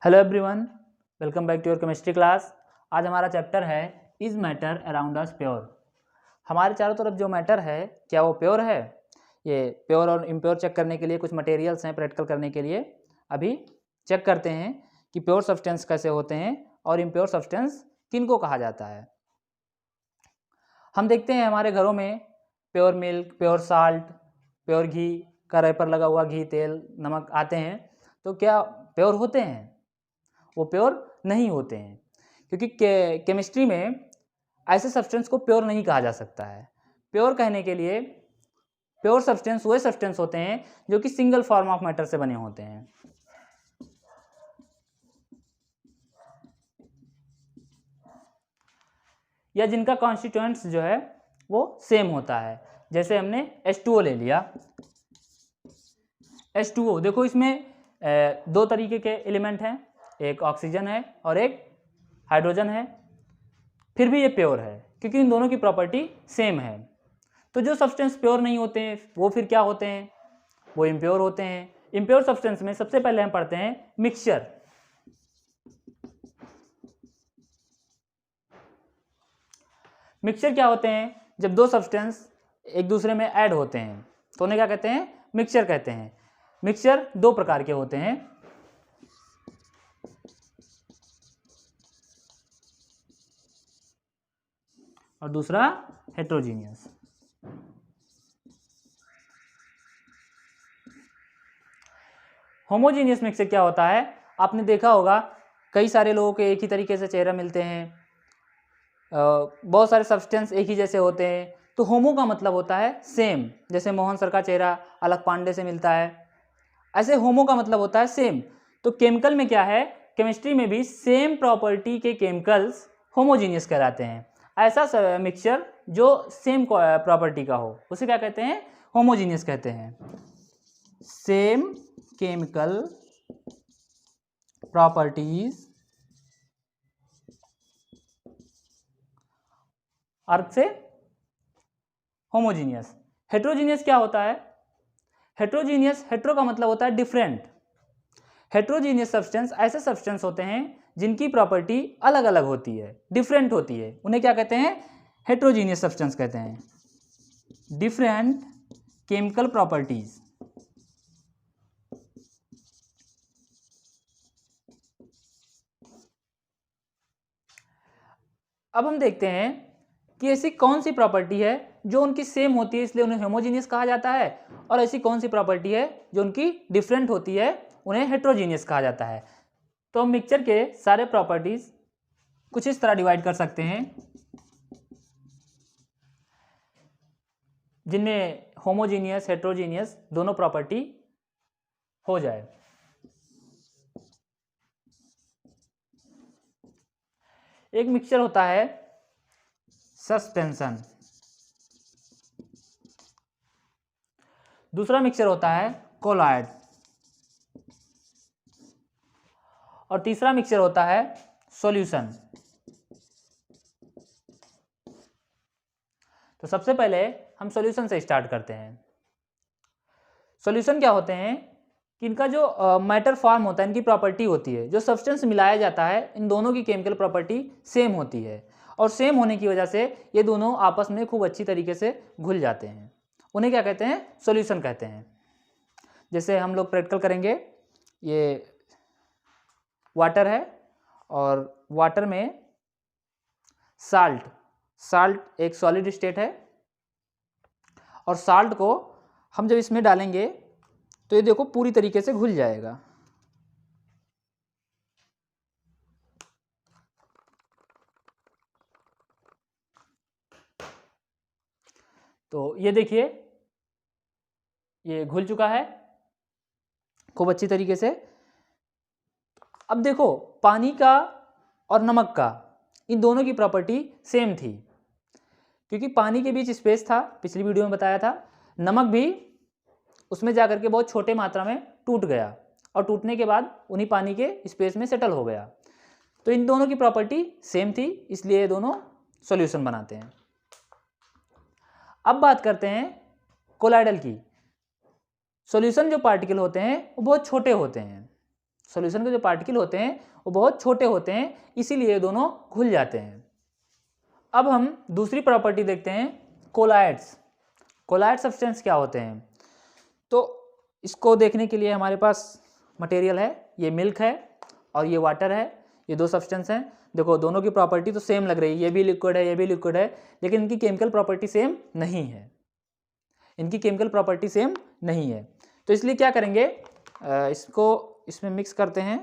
Hello everyone, welcome back to your chemistry class. आज हमारा chapter है is matter around us pure. हमारे चारों तरफ जो मैटर है क्या वो प्योर है? ये प्योर और इम्प्योर चेक करने के लिए कुछ मटेरियल्स हैं प्रैक्टिकल करने के लिए। अभी चेक करते हैं कि प्योर सब्सटेंस कैसे होते हैं और इम्प्योर सब्सटेंस किनको कहा जाता है। हम देखते हैं हमारे घरों में pure milk, pure salt, pure घी का रैपर लगा हुआ घी, तेल, नमक आते हैं, तो क्या प्योर होते हैं? वो प्योर नहीं होते हैं, क्योंकि केमिस्ट्री में ऐसे सब्सटेंस को प्योर नहीं कहा जा सकता है। प्योर कहने के लिए प्योर सब्सटेंस वो सब्सटेंस होते हैं जो कि सिंगल फॉर्म ऑफ मैटर से बने होते हैं, या जिनका कॉन्स्टिट्यूएंट्स जो है वो सेम होता है। जैसे हमने H2O ले लिया। H2O देखो, इसमें दो तरीके के एलिमेंट हैं, एक ऑक्सीजन है और एक हाइड्रोजन है, फिर भी ये प्योर है क्योंकि इन दोनों की प्रॉपर्टी सेम है। तो जो सब्सटेंस प्योर नहीं होते हैं वो फिर क्या होते हैं? वो इम्प्योर होते हैं। इम्प्योर सब्सटेंस में सबसे पहले हम पढ़ते हैं मिक्सचर। मिक्सचर क्या होते हैं? जब दो सब्सटेंस एक दूसरे में ऐड होते हैं तो उन्हें क्या कहते हैं? मिक्सचर कहते हैं। मिक्सचर दो प्रकार के होते हैं, और दूसरा हेट्रोजीनियस। होमोजीनियस मिक्सचर क्या होता है? आपने देखा होगा कई सारे लोगों के एक ही तरीके से चेहरा मिलते हैं, बहुत सारे सब्सटेंस एक ही जैसे होते हैं, तो होमो का मतलब होता है सेम। जैसे मोहन सर का चेहरा अलग पांडे से मिलता है, ऐसे होमो का मतलब होता है सेम। तो केमिकल में क्या है, केमिस्ट्री में भी सेम प्रॉपर्टी के केमिकल्स होमोजीनियस कहलाते हैं। ऐसा मिक्सचर जो सेम प्रॉपर्टी का हो उसे क्या कहते हैं? होमोजीनियस कहते हैं। सेम केमिकल प्रॉपर्टीज अर्थ से होमोजीनियस। हेट्रोजीनियस क्या होता है? हेट्रोजीनियस, हेट्रो का मतलब होता है डिफरेंट। हेट्रोजीनियस सब्सटेंस ऐसे सब्सटेंस होते हैं जिनकी प्रॉपर्टी अलग अलग होती है, डिफरेंट होती है, उन्हें क्या कहते हैं? हेट्रोजीनियस सब्सटेंस कहते हैं। Different chemical properties. अब हम देखते हैं कि ऐसी कौन सी प्रॉपर्टी है जो उनकी सेम होती है इसलिए उन्हें होमोजीनियस कहा जाता है, और ऐसी कौन सी प्रॉपर्टी है जो उनकी डिफरेंट होती है उन्हें हेट्रोजीनियस कहा जाता है। तो हम मिक्सचर के सारे प्रॉपर्टीज कुछ इस तरह डिवाइड कर सकते हैं जिनमें होमोजीनियस, हेट्रोजीनियस दोनों प्रॉपर्टी हो जाए। एक मिक्सचर होता है सस्पेंशन, दूसरा मिक्सचर होता है कोलॉइड, और तीसरा मिक्सचर होता है सॉल्यूशन। तो सबसे पहले हम सॉल्यूशन से स्टार्ट करते हैं। सॉल्यूशन क्या होते हैं कि इनका जो मैटर फॉर्म होता है, इनकी प्रॉपर्टी होती है, जो सब्सटेंस मिलाया जाता है इन दोनों की केमिकल प्रॉपर्टी सेम होती है, और सेम होने की वजह से ये दोनों आपस में खूब अच्छी तरीके से घुल जाते हैं। उन्हें क्या कहते हैं? सॉल्यूशन कहते हैं। जैसे हम लोग प्रैक्टिकल करेंगे, ये वाटर है और वाटर में साल्ट, साल्ट एक सॉलिड स्टेट है, और साल्ट को हम जब इसमें डालेंगे तो ये देखो पूरी तरीके से घुल जाएगा। तो ये देखिए ये घुल चुका है खूब अच्छी तरीके से। अब देखो पानी का और नमक का, इन दोनों की प्रॉपर्टी सेम थी, क्योंकि पानी के बीच स्पेस था, पिछली वीडियो में बताया था। नमक भी उसमें जाकर के बहुत छोटे मात्रा में टूट गया, और टूटने के बाद उन्हीं पानी के स्पेस में सेटल हो गया। तो इन दोनों की प्रॉपर्टी सेम थी, इसलिए ये दोनों सॉल्यूशन बनाते हैं। अब बात करते हैं कोलाइडल की। सॉल्यूशन जो पार्टिकल होते हैं वो बहुत छोटे होते हैं, सॉल्यूशन के जो पार्टिकल होते हैं वो बहुत छोटे होते हैं, इसीलिए ये दोनों घुल जाते हैं। अब हम दूसरी प्रॉपर्टी देखते हैं, कोलाइड्स। कोलाइड सब्सटेंस क्या होते हैं? तो इसको देखने के लिए हमारे पास मटेरियल है, ये मिल्क है और ये वाटर है, ये दो सब्सटेंस हैं। देखो दोनों की प्रॉपर्टी तो सेम लग रही है, ये भी लिक्विड है, ये भी लिक्विड है, लेकिन इनकी केमिकल प्रॉपर्टी सेम नहीं है। इनकी केमिकल प्रॉपर्टी सेम नहीं है, तो इसलिए क्या करेंगे, इसको इसमें मिक्स करते हैं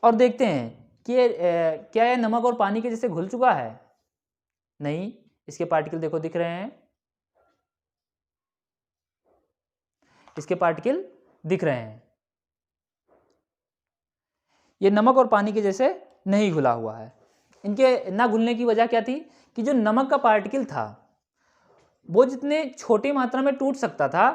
और देखते हैं कि क्या ये नमक और पानी के जैसे घुल चुका है? नहीं, इसके पार्टिकल देखो दिख रहे हैं, इसके पार्टिकल दिख रहे हैं। ये नमक और पानी के जैसे नहीं घुला हुआ है। इनके ना घुलने की वजह क्या थी कि जो नमक का पार्टिकल था वो जितने छोटी मात्रा में टूट सकता था,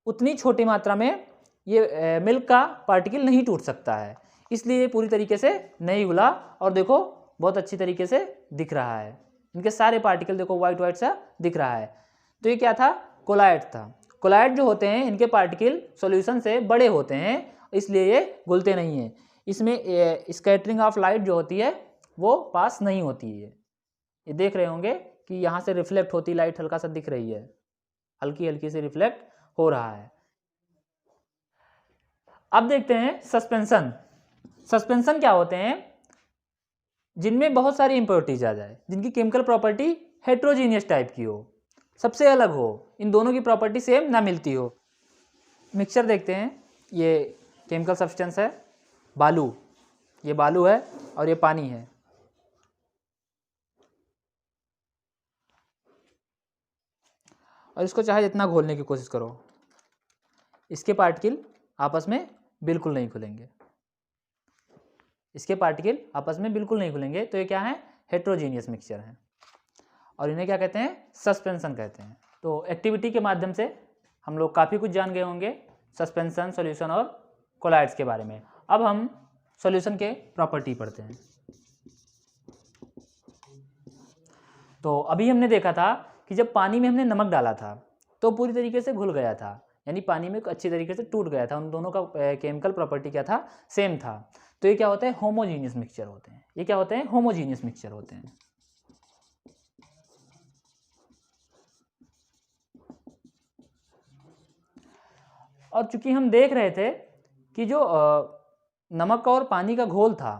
उतनी छोटी मात्रा में ये मिल्क का पार्टिकल नहीं टूट सकता है, इसलिए पूरी तरीके से नहीं घुला। और देखो बहुत अच्छी तरीके से दिख रहा है, इनके सारे पार्टिकल देखो वाइट वाइट सा दिख रहा है। तो ये क्या था? कोलाइड था। कोलाइड जो होते हैं इनके पार्टिकल सॉल्यूशन से बड़े होते हैं, इसलिए ये घुलते नहीं हैं। इसमें स्कैटरिंग ऑफ लाइट जो होती है वो पास नहीं होती है। ये देख रहे होंगे कि यहाँ से रिफ्लेक्ट होती लाइट, हल्का सा दिख रही है, हल्की हल्की से रिफ्लेक्ट हो रहा है। अब देखते हैं सस्पेंशन। सस्पेंशन क्या होते हैं? जिनमें बहुत सारी इंप्योरिटीज आ जाए, जिनकी केमिकल प्रॉपर्टी हेट्रोजीनियस टाइप की हो, सबसे अलग हो, इन दोनों की प्रॉपर्टी सेम ना मिलती हो। मिक्सचर देखते हैं, ये केमिकल सब्सटेंस है बालू, ये बालू है और ये पानी है। और इसको चाहे जितना घोलने की कोशिश करो, इसके पार्टिकल आपस में बिल्कुल नहीं खुलेंगे, इसके पार्टिकल आपस में बिल्कुल नहीं खुलेंगे। तो ये क्या है? हेट्रोजीनियस मिक्सचर है, और इन्हें क्या कहते हैं? सस्पेंशन कहते हैं। तो एक्टिविटी के माध्यम से हम लोग काफ़ी कुछ जान गए होंगे सस्पेंशन, सॉल्यूशन और कोलाइड्स के बारे में। अब हम सॉल्यूशन के प्रॉपर्टी पढ़ते हैं। तो अभी हमने देखा था कि जब पानी में हमने नमक डाला था तो पूरी तरीके से घुल गया था, यानी पानी में अच्छी तरीके से टूट गया था। उन दोनों का केमिकल प्रॉपर्टी क्या था? सेम था। तो ये क्या होता है? होमोजीनियस मिक्सचर होते हैं। ये क्या होते हैं? होमोजीनियस मिक्सचर होते हैं। और चूंकि हम देख रहे थे कि जो नमक और पानी का घोल था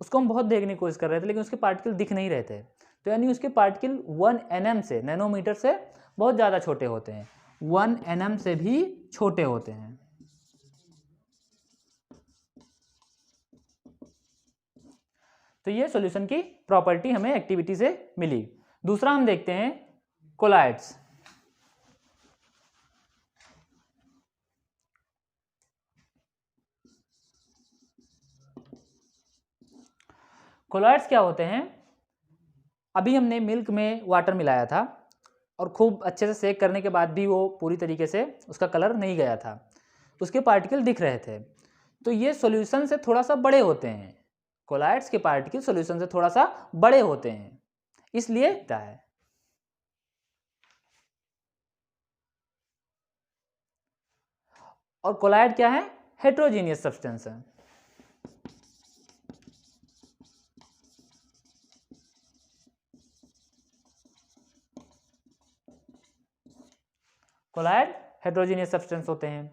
उसको हम बहुत देखने की कोशिश कर रहे थे, लेकिन उसके पार्टिकल दिख नहीं रहे थे। तो यानी उसके पार्टिकल 1 nm से, नैनोमीटर से बहुत ज़्यादा छोटे होते हैं, 1 nm से भी छोटे होते हैं। तो ये सॉल्यूशन की प्रॉपर्टी हमें एक्टिविटी से मिली। दूसरा हम देखते हैं कोलाइड्स। कोलाइड्स क्या होते हैं? अभी हमने मिल्क में वाटर मिलाया था और खूब अच्छे से सेक करने के बाद भी वो पूरी तरीके से उसका कलर नहीं गया था, उसके पार्टिकल दिख रहे थे। तो ये सॉल्यूशन से थोड़ा सा बड़े होते हैं, कोलाइड्स के पार्टिकल सॉल्यूशन से थोड़ा सा बड़े होते हैं, इसलिए दिखता है। और कोलाइड क्या है? हेट्रोजीनियस सब्सटेंस है। कोलाइड हेट्रोजीनियस सब्सटेंस होते हैं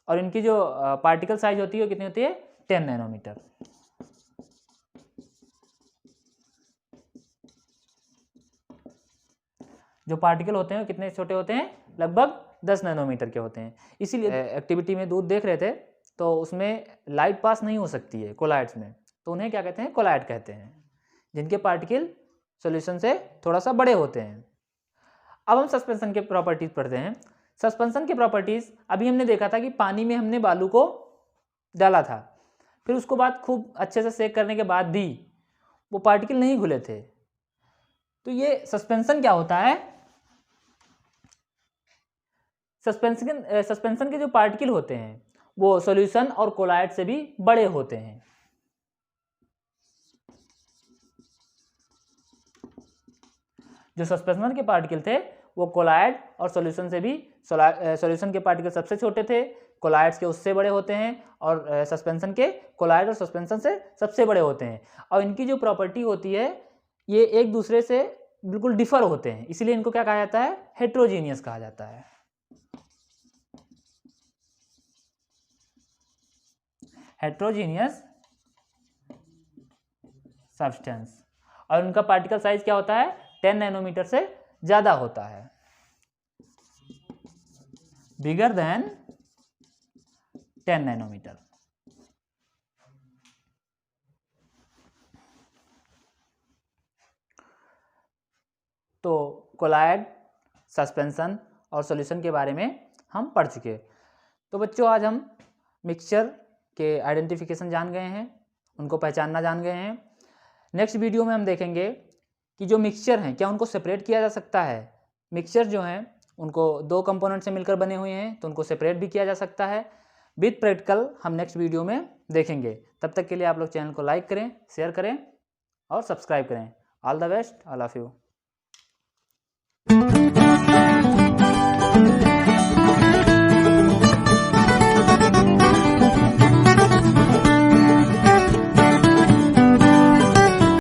और इनकी जो पार्टिकल साइज होती है वो कितनी होती है? 10 नैनोमीटर। जो पार्टिकल होते हैं कितने छोटे होते हैं? लगभग 10 नैनोमीटर के होते हैं। इसीलिए एक्टिविटी में दूध देख रहे थे तो उसमें लाइट पास नहीं हो सकती है कोलाइड्स में, तो उन्हें क्या कहते हैं? कोलाइड कहते हैं, जिनके पार्टिकल सॉल्यूशन से थोड़ा सा बड़े होते हैं। अब हम सस्पेंशन के प्रॉपर्टीज पढ़ते हैं। सस्पेंशन की प्रॉपर्टीज अभी हमने देखा था कि पानी में हमने बालू को डाला था, फिर उसको बाद खूब अच्छे से सेक करने के बाद भी वो पार्टिकल नहीं घुले थे। तो ये सस्पेंशन क्या होता है? सस्पेंशन के जो पार्टिकल होते हैं वो सॉल्यूशन और कोलाइड से भी बड़े होते हैं। जो सस्पेंशन के पार्टिकल थे वो कोलाइड और सॉल्यूशन से भी, सॉल्यूशन के पार्टिकल सबसे छोटे थे, कोलाइड्स के उससे बड़े होते हैं, और सस्पेंशन के कोलाइड और सस्पेंशन से सबसे बड़े होते हैं। और इनकी जो प्रॉपर्टी होती है ये एक दूसरे से बिल्कुल डिफर होते हैं, इसलिए इनको क्या कहा जाता है, हेट्रोजीनियस कहा जाता है। Heterogeneous substance. और उनका पार्टिकल साइज क्या होता है, 10 नैनोमीटर से ज्यादा होता है, बिगर देन 10 नैनोमीटर। तो कोलाइड, सस्पेंशन और सॉल्यूशन के बारे में हम पढ़ चुके। तो बच्चों आज हम मिक्सचर के आइडेंटिफिकेशन जान गए हैं, उनको पहचानना जान गए हैं। नेक्स्ट वीडियो में हम देखेंगे कि जो मिक्सचर हैं क्या उनको सेपरेट किया जा सकता है। मिक्सचर जो हैं उनको 2 कंपोनेंट से मिलकर बने हुए हैं, तो उनको सेपरेट भी किया जा सकता है। विद प्रैक्टिकल हम नेक्स्ट वीडियो में देखेंगे। तब तक के लिए आप लोग चैनल को लाइक करें, शेयर करें और सब्सक्राइब करें। All the best, all of you.